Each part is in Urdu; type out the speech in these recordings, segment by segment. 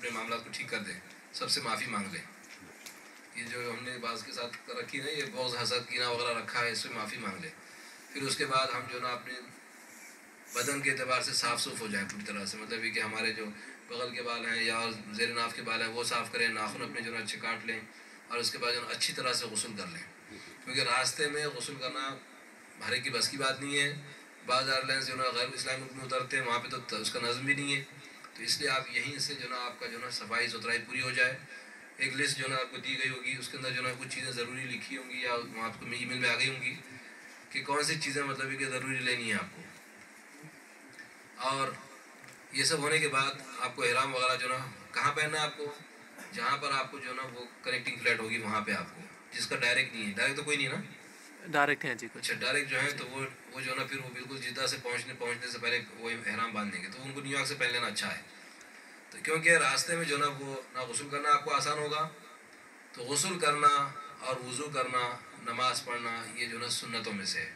اپنے معاملات کو ٹھیک کر دیں، سب سے معافی مانگ لیں. یہ جو ہم نے بعض کے ساتھ رکھی نا، یہ بغض حسد کینہ وغیرہ رکھا ہے، اس سے معافی مانگ لیں. پھر اس کے بعد ہم جو نا اپنے بدن کے اعتبار سے صاف سوف ہو جائیں پوری طرح سے. مطلب یہ کہ ہمارے جو بغل کے بال ہیں یا زیر ناف کے بال ہیں وہ صاف کریں، ناخن اپنے جو نا اچھے کاٹ لیں، اور اس کے بعد جو نا اچھی طرح سے غسل کر لیں. کیونکہ راستے میں غسل کرنا ہر ایک کی بس کی بات نہیں ہے. بعض ایئر لائنس جو نا غیر اسلامی ملک میں اترتے ہیں، وہاں پہ تو اس کا نظم بھی نہیں ہے. تو اس لیے آپ یہیں سے جو نا آپ کا جو نا صفائی ستھرائی پوری ہو جائے. ایک لسٹ جو نا آپ کو دی گئی ہوگی، اس کے اندر جو نا کچھ چیزیں ضروری لکھی ہوں گی یا وہاں آپ کو ای میل میں آ گئی ہوں گی کہ کون سی چیزیں مطلب کہ ضروری لینی ہے آپ کو. اور یہ سب ہونے کے بعد آپ کو احرام وغیرہ جو نا کہاں پہننا ہے آپ کو؟ جہاں پر آپ کو جو نا وہ کنیکٹنگ فلائٹ ہوگی وہاں پہ آپ کو، جس کا ڈائریکٹ نہیں ہے. ڈائریکٹ تو کوئی نہیں ہے نا؟ ڈائریکٹ ہیں جی. اچھا ڈائریکٹ جو ہے تو وہ جو نا پھر وہ بالکل جدہ سے پہنچنے سے پہلے وہ احرام باندھ دیں گے، تو ان کو نیو یارک سے پہن لینا اچھا ہے. تو کیونکہ راستے میں جو نا وہ نہ غسل کرنا آپ کو آسان ہوگا، تو غسل کرنا اور وضو کرنا، نماز پڑھنا، یہ جو نا سنتوں میں سے ہے.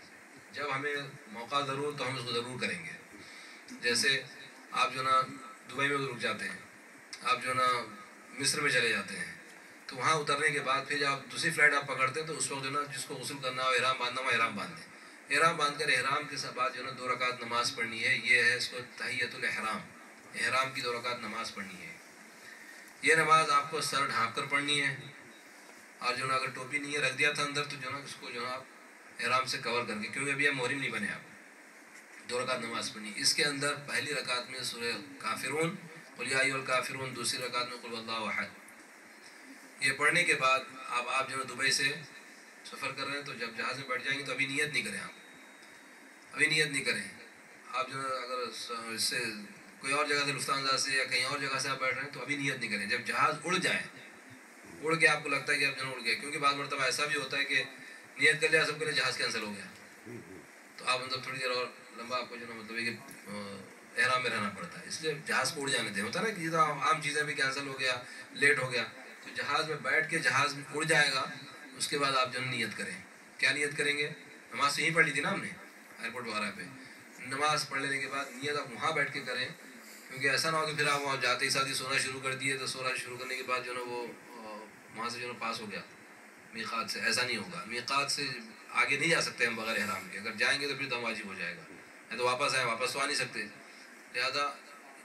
جب ہمیں موقع ضرور تو ہم اس کو ضرور کریں گے. جیسے آپ جو نا دبئی میں رک جاتے ہیں، آپ جو نا مصر میں چلے جاتے ہیں، تو وہاں اترنے کے بعد پھر جب آپ دوسری فلائٹ آپ پکڑتے ہیں تو اس وقت جو نا جس کو غسل کرنا ہو، احرام باندھنا ہو، احرام باندھ لیں. احرام باندھ کر احرام کے بعد جو نا 2 رکعت نماز پڑھنی ہے. یہ ہے اس کو تحیۃ الاحرام، احرام کی 2 رکعت نماز پڑھنی ہے. یہ نماز آپ کو سر ڈھانپ کر پڑھنی ہے، اور جو نا اگر ٹوپی نہیں ہے رکھ دیا تھا اندر تو جو نا اس کو جو نا آپ احرام سے کور کر کے، کیونکہ ابھی آپ محرم نہیں بنے، آپ 2 رکعت نماز پڑھنی. اس کے اندر پہلی رکعت میں سورہ کافرون، قل یا ایھا الکافرون، دوسری رکعت میں قل اللہ احد. یہ پڑھنے کے بعد آپ جو ہے دبئی سے سفر کر رہے ہیں، تو جب جہاز میں بیٹھ جائیں گے تو ابھی نیت نہیں کریں. ابھی نیت نہیں کریں. آپ جو ہے اگر اس سے کوئی اور جگہ سے لفتھانسا سے یا کہیں اور جگہ سے آپ بیٹھ رہے ہیں تو ابھی نیت نہیں کریں. جب جہاز اڑ جائے، اڑ کے آپ کو لگتا ہے کہ اب جو اڑ گیا، کیونکہ بعض مرتبہ ایسا بھی ہوتا ہے کہ نیت کر لیا سب کے لیے، جہاز کینسل ہو گیا، تو آپ مطلب تھوڑی دیر اور لمبا آپ کو جو نا مطلب ہے کہ احرام میں رہنا پڑتا ہے. اس لیے جہاز کو اڑ جانے دیں. ہوتا ہے نا کہ عام چیزیں بھی کینسل ہو گیا، لیٹ ہو گیا، تو جہاز میں بیٹھ کے جہاز میں اڑ جائے گا، اس کے بعد آپ جو نیت کریں. کیا نیت کریں گے؟ نماز تو یہیں پڑھ لی تھی نا ہم نے ایئرپورٹ وغیرہ پہ. نماز پڑھ لینے کے بعد نیت آپ وہاں بیٹھ کے کریں، کیونکہ ایسا نہ ہو کہ پھر آپ وہاں جاتے ہی ساتھ ہی سونا شروع کر دیے، تو سونا شروع کرنے کے بعد جو نا وہ وہاں سے جو نا پاس ہو گیا میقات سے. ایسا نہیں ہوگا. میقات سے آگے نہیں جا سکتے ہم بغیر احرام کے. اگر جائیں گے تو پھر دم واجب ہو جائے گا، یا تو واپس آئیں، واپس تو آ نہیں سکتے. لہٰذا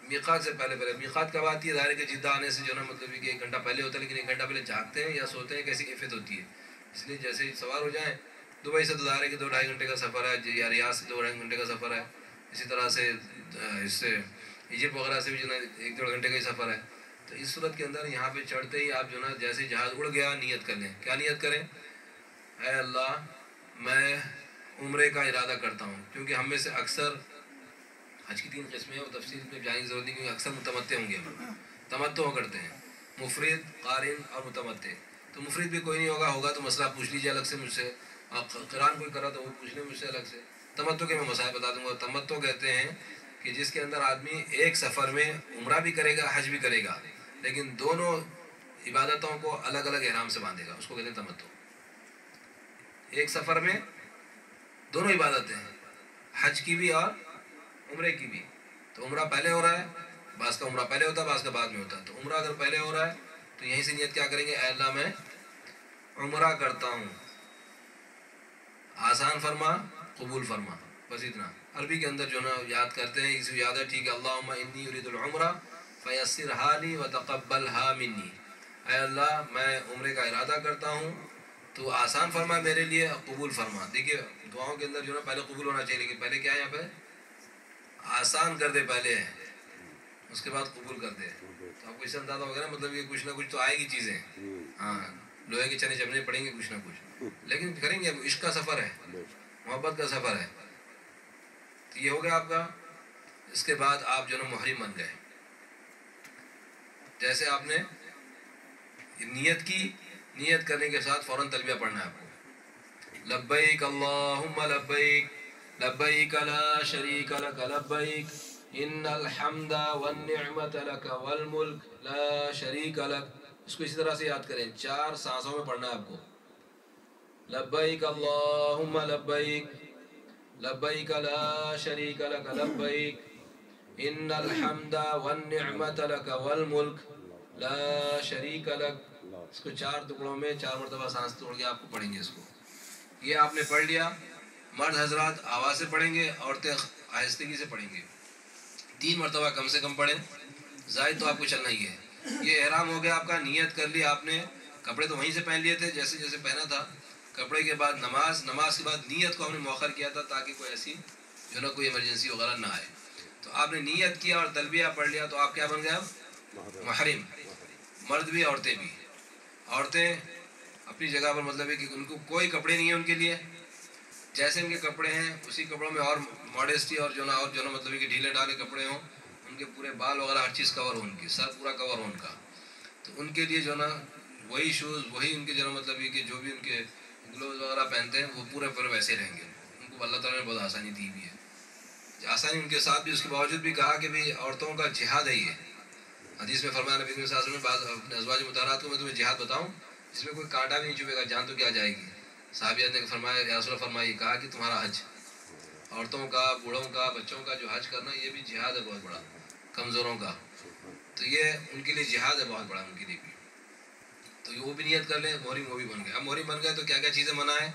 میقات سے پہلے میقات کب آتی ہے؟ ظاہر ہے کہ جدہ آنے سے جو نا مطلب کہ 1 گھنٹہ پہلے ہوتا ہے، لیکن 1 گھنٹہ پہلے جاگتے ہیں یا سوتے ہیں، کیسی کیفیت ہوتی ہے. اس لیے جیسے ہی سوار ہو جائیں، دبئی سے تو ظاہر ہے کہ 2-2.5 گھنٹے کا سفر ہے، یا ریاض سے 2-2.5 گھنٹے کا سفر ہے. اسی طرح سے اس سے ایجپٹ وغیرہ سے بھی جو نا 1-1.5 گھنٹے کا ہی سفر ہے. تو اس صورت کے اندر یہاں پہ چڑھتے ہی آپ جو نا جیسے جہاز اڑ گیا نیت کر لیں. کیا نیت کریں؟ اے اللہ میں عمرے کا ارادہ کرتا ہوں. کیونکہ ہم میں سے اکثر حج کی 3 قسمیں ہیں، اور تفصیل میں جانے کی ضرورت نہیں، کیونکہ اکثر متمتع ہوں گے. ہم تمتع کرتے ہیں، مفرد، قارن اور متمتع. تو مفرد بھی کوئی نہیں ہوگا تو مسئلہ پوچھ لیجیے الگ سے مجھ سے. آپ قرآن کوئی کرا تو وہ پوچھ لیں مجھ سے الگ سے. تمتع کے میں مسائل بتا دوں گا. تمتع کہتے ہیں کہ جس کے اندر آدمی ایک سفر میں عمرہ بھی کرے گا، حج بھی کرے گا، لیکن دونوں عبادتوں کو الگ الگ احرام سے باندھے گا. اس کو کہتے ہیں تمتع. ایک سفر میں دونوں عبادتیں ہیں، حج کی بھی اور عمرے کی بھی. تو عمرہ پہلے ہو رہا ہے، بعض کا عمرہ پہلے ہوتا ہے، بعض کا بعد میں ہوتا ہے. تو عمرہ اگر پہلے ہو رہا ہے تو یہیں سے نیت کیا کریں گے؟ اے اللہ میں عمرہ کرتا ہوں، آسان فرما، قبول فرما. بس اتنا. عربی کے اندر جو نا یاد کرتے ہیں، اس کو یاد ہے ٹھیک ہے. اللہم انی ارید العمرہ فیسرھا لی وتقبلھا منی. اے اللہ میں عمرے کا ارادہ کرتا ہوں، تو آسان فرما میرے لیے، قبول فرما. دیکھیے دعاؤں کے اندر جو نا پہلے قبول ہونا چاہیے، لیکن پہلے کیا ہے؟ یہاں پہ آسان کر دے پہلے، اس کے بعد قبول کر دے. تو آپ کو اس سے اندازہ ہوگا نا مطلب یہ کچھ نہ کچھ تو آئے گی چیزیں. ہاں لوہے کے چنے چبنے پڑیں گے کچھ نہ کچھ، لیکن کریں گے. عشق کا سفر ہے، محبت کا سفر ہے. تو یہ ہو گیا آپ کا. اس کے بعد آپ جو نا محرم بن گئے. جیسے آپ نے نیت کی، نیت کرنے کے ساتھ فوراً تلبیہ پڑھنا ہے آپ کو. لبیک اللہم لبیک لبیک لا شریک لک لبیک ان الحمد والنعمت لک والملک لا شریک لک. اس کو اسی طرح سے یاد کریں، 4 سانسوں میں پڑھنا ہے آپ کو. لبیک اللہم لبیک لبیک لا شریک لک لبیک ان الحمد والنعمت لک والملک لا شریک لک، اس کو 4 ٹکڑوں میں 4 مرتبہ سانس توڑ کے آپ کو پڑھیں گے اس کو. یہ آپ نے پڑھ لیا. مرد حضرات آواز سے پڑھیں گے، عورتیں آہستگی سے پڑھیں گے. 3 مرتبہ کم سے کم پڑھیں، زائد تو آپ کو چلنا ہی ہے. یہ احرام ہو گیا آپ کا، نیت کر لی آپ نے. کپڑے تو وہیں سے پہن لیے تھے جیسے جیسے پہنا تھا. کپڑے کے بعد نماز کے بعد نیت کو ہم نے مؤخر کیا تھا تاکہ کوئی ایسی جو نا کوئی ایمرجنسی وغیرہ نہ آئے. تو آپ نے نیت کیا اور تلبیہ پڑھ لیا تو آپ کیا بن گیا؟ محرم. مرد بھی عورتیں بھی. عورتیں اپنی جگہ پر مطلب ہے کہ ان کو کوئی کپڑے نہیں ہیں ان کے لیے، جیسے ان کے کپڑے ہیں اسی کپڑوں میں اور ماڈیسٹی اور جو نا مطلب ہے کہ ڈھیلے ڈھالے کپڑے ہوں، ان کے پورے بال وغیرہ ہر چیز کور ہو، ان کی سر پورا کور ہو ان کا. تو ان کے لیے جو نا وہی شوز، وہی ان کے جو نا مطلب ہے کہ جو بھی ان کے گلوز وغیرہ پہنتے ہیں وہ پورے پورے ویسے رہیں گے. ان کو اللہ تعالیٰ نے بہت آسانی دی ہوئی ہے. آسانی ان کے ساتھ بھی، اس کے باوجود بھی کہا کہ بھئی عورتوں کا جہاد ہے. یہ حدیث میں فرمایا نبی صلی اللہ علیہ وسلم نے بعض اپنے ازواج مطہرات کو میں تمہیں جہاد بتاؤں جس میں کوئی کانٹا بھی نہیں چبھے گا، جان تو کیا جائے گی. صحابیات نے فرمایا یا رسول اللہ، فرمایا کہا کہ تمہارا حج، عورتوں کا، بوڑھوں کا، بچوں کا جو حج کرنا یہ بھی جہاد ہے بہت بڑا، کمزوروں کا. تو یہ ان کے لیے جہاد ہے بہت بڑا ان کے لیے بھی. تو وہ بھی نیت کر لیں. محرم وہ بھی بن گئے. اب محرم بن گئے تو کیا کیا چیزیں منع ہیں.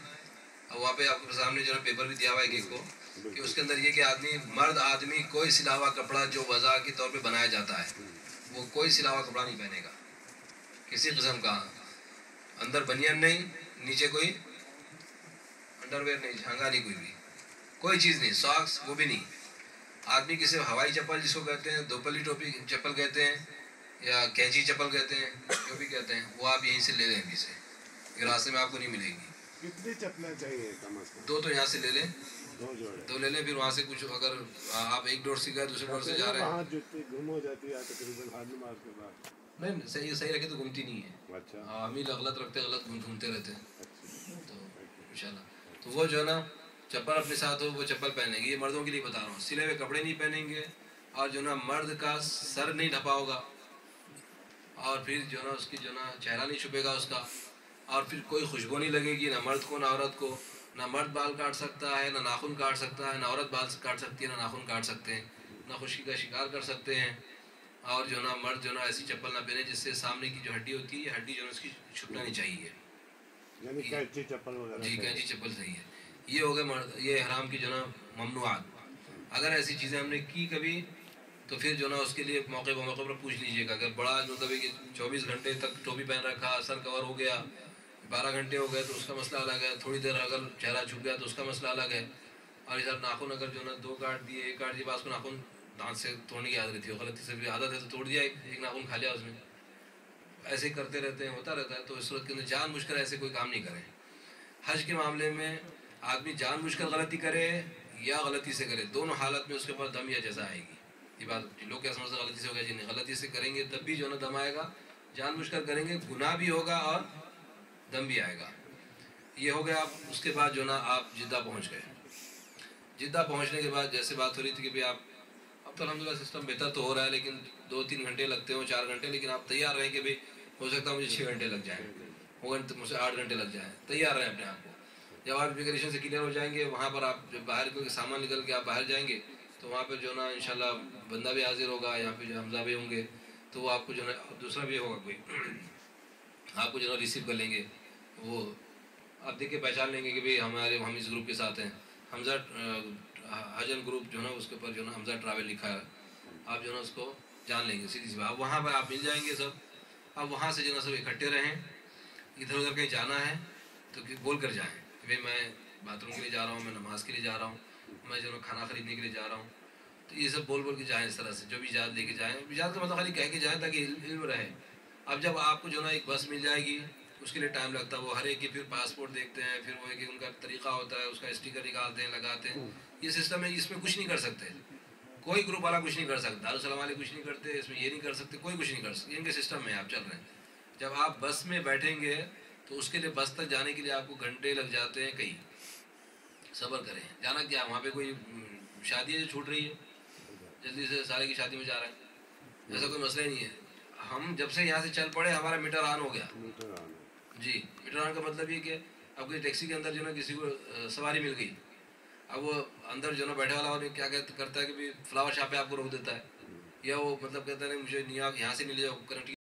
اب وہاں پہ آپ کے سامنے جو ہے پیپر بھی دیا ہوا ہے ایک کو، کہ اس کے اندر یہ کہ مرد آدمی کوئی سلاوا کپڑا جو وضع کے طور پہ بنایا جاتا ہے وہ کوئی سلاوا کپڑا نہیں پہنے گا کسی قسم کا. اندر بنیان نہیں، نیچے کوئی انڈر ویئر نہیں، جھانگا نہیں، کوئی چیز نہیں، ساکس وہ بھی نہیں. آدمی کسی ہوائی چپل جس کو کہتے ہیں، دوپلی ٹوپی چپل کہتے ہیں یا کینچی چپل کہتے ہیں، جو بھی کہتے ہیں، وہ آپ یہیں سے لے لیں. ابھی سے یہ راستے میں آپ کو نہیں ملے گی. کتنی چپلیں چاہیے کم از کم؟ 2 تو یہاں سے لے لیں، 2 جوڑے. 2 لے لیں. پھر وہاں سے کچھ اگر آپ ایک ڈور سے گئے دوسرے ڈور سے جا رہے ہیں، وہاں جوتی گم ہو جاتی ہے تقریباً ہر نماز کے بعد. نہیں صحیح رکھے تو گھومتی نہیں ہے. اچھا. ہم ہی غلط رکھتے، غلط گھومتے رہتے ہیں. تو انشاءاللہ تو وہ جو ہے نا چپل اپنے ساتھ ہو وہ چپل پہنیں گے. یہ مردوں کے لیے بتا رہا ہوں. سلے ہوئے کپڑے نہیں پہنیں گے، اور جو نا مرد کا سر نہیں ڈھپا ہوگا، اور پھر جو نا اس کی جو نا چہرہ نہیں چھپے گا اس کا، اور پھر کوئی خوشبو نہیں لگے گی نہ مرد کو نہ عورت کو. نہ مرد بال کاٹ سکتا ہے، نہ ناخن کاٹ سکتا ہے، نہ عورت بال کاٹ سکتی ہے، نہ ناخن کاٹ سکتے ہیں، نہ خشکی کا شکار کر سکتے ہیں. اور جو نا مرد جو نا ایسی چپل نہ پہنے جس سے سامنے کی جو ہڈی ہوتی ہے یہ ہڈی جو نا اس کی چھپنا نہیں چاہیے. یعنی کینچی چپل وغیرہ. جی کینچی چپل صحیح ہے. یہ ہو گئے مرد، یہ احرام کی جو نا ممنوعات. اگر ایسی چیزیں ہم نے کی کبھی تو پھر جو نا اس کے لیے موقع بموقع پر پوچھ لیجیے گا. اگر بڑا مطلب ہے کہ 24 گھنٹے تک ٹوپی پہن رکھا، سر کور ہو گیا، 12 گھنٹے ہو گئے تو اس کا مسئلہ الگ ہے. تھوڑی دیر اگر چہرہ چھپ گیا تو اس کا مسئلہ الگ ہے. اور ادھر ناخن اگر جو نا 2 کاٹ دیے، 1 کاٹ دیے، بعض کو ناخن دانت سے توڑنے کی عادت تھی، غلطی سے بھی عادت ہے تو توڑ دیا، ایک ناخن کھا لیا اس میں. ایسے کرتے رہتے ہیں، ہوتا رہتا ہے. تو اس صورت کے اندر جان بوجھ کر ایسے کوئی کام نہیں کریں. حج کے معاملے میں آدمی جان بوجھ کر غلطی کرے یا غلطی سے کرے، دونوں حالت میں اس کے پاس دم یا جزا آئے گی. یہ بات لوگ کیا سمجھتے ہیں غلطی سے ہو گیا، جی نہیں، غلطی سے کریں گے تب بھی جو نا دم آئے گا. جان بوجھ کر کریں گے گناہ بھی ہوگا اور دم بھی آئے گا. یہ ہو گیا. اس کے بعد جو نا آپ جدہ پہنچ گئے. جدہ پہنچنے کے بعد جیسے بات ہو رہی تھی کہ بھئی آپ، اب تو الحمدللہ سسٹم بہتر تو ہو رہا ہے، لیکن 2-3 گھنٹے لگتے ہوں، 4 گھنٹے، لیکن آپ تیار رہیں کہ بھئی ہو سکتا ہے مجھے 6 گھنٹے لگ جائیں، مجھ سے 8 گھنٹے لگ جائیں. تیار رہیں اپنے آپ کو. جب آپ امیگریشن سے کلیئر ہو جائیں گے، وہاں پر آپ جب باہر کے سامان نکل کے آپ باہر جائیں گے تو وہاں پہ جو نا انشاءاللہ بندہ بھی حاضر ہوگا، یہاں پہ جو حمزہ بھی ہوں گے، تو وہ آپ کو جو نا دوسرا بھی ہوگا کوئی آپ کو جو نا ریسیو کر لیں گے. وہ آپ دیکھ کے پہچان لیں گے کہ بھئی ہم اس گروپ کے ساتھ ہیں. حمزہ حجن گروپ جو نا اس کے اوپر جو نا حمزہ ٹریول لکھا ہے، آپ جو نا اس کو جان لیں گے سیدھی سی بات. وہاں پر آپ مل جائیں گے سب. اب وہاں سے جو نا سب اکٹھے رہیں. ادھر ادھر کہیں جانا ہے تو بول کر جائیں کہ بھئی میں باتھ روم کے لیے جا رہا ہوں، میں نماز کے لیے جا رہا ہوں، میں جو نا کھانا خریدنے کے لیے جا رہا ہوں. تو یہ سب بول کے جائیں. اس طرح سے جو بھی اجازت لے کے جائیں. اجازت کا مطلب خالی کہہ کے جائیں تاکہ علم رہے. اب جب آپ کو جو نا ایک بس مل جائے گی اس کے لیے ٹائم لگتا ہے. وہ ہر ایک کی پھر پاسپورٹ دیکھتے ہیں، پھر وہ ایک ان کا طریقہ ہوتا ہے، اس کا اسٹیکر نکالتے ہیں، لگاتے ہیں. یہ سسٹم ہے، اس میں کچھ نہیں کر سکتے. کوئی گروپ والا کچھ نہیں کر سکتا. دارالسلام والے کچھ نہیں کرتے، اس میں یہ نہیں کر سکتے، کوئی کچھ نہیں کر سکتے. ان کے سسٹم میں آپ چل رہے ہیں. جب آپ بس میں بیٹھیں گے تو اس کے لیے بس تک جانے کے لیے آپ کو گھنٹے لگ جاتے ہیں. کہیں صبر کریں. جانا کیا وہاں پہ کوئی شادی ہے جو چھوٹ رہی ہے، جلدی سے سارے کی شادی میں جا رہے ہیں، ایسا کوئی مسئلہ ہی نہیں ہے. ہم جب سے یہاں سے چل پڑے ہمارا میٹر آن ہو گیا. جی میٹر آن کا مطلب یہ کہ اب کوئی ٹیکسی کے اندر جو نا کسی کو سواری مل گئی، اب وہ اندر جو نا بیٹھے والا وہ کیا کرتا ہے کہ فلاور شاپ پہ آپ کو روک دیتا ہے، یا وہ مطلب کہتا ہے نہیں مجھے یہاں سے نہیں لے جاؤ،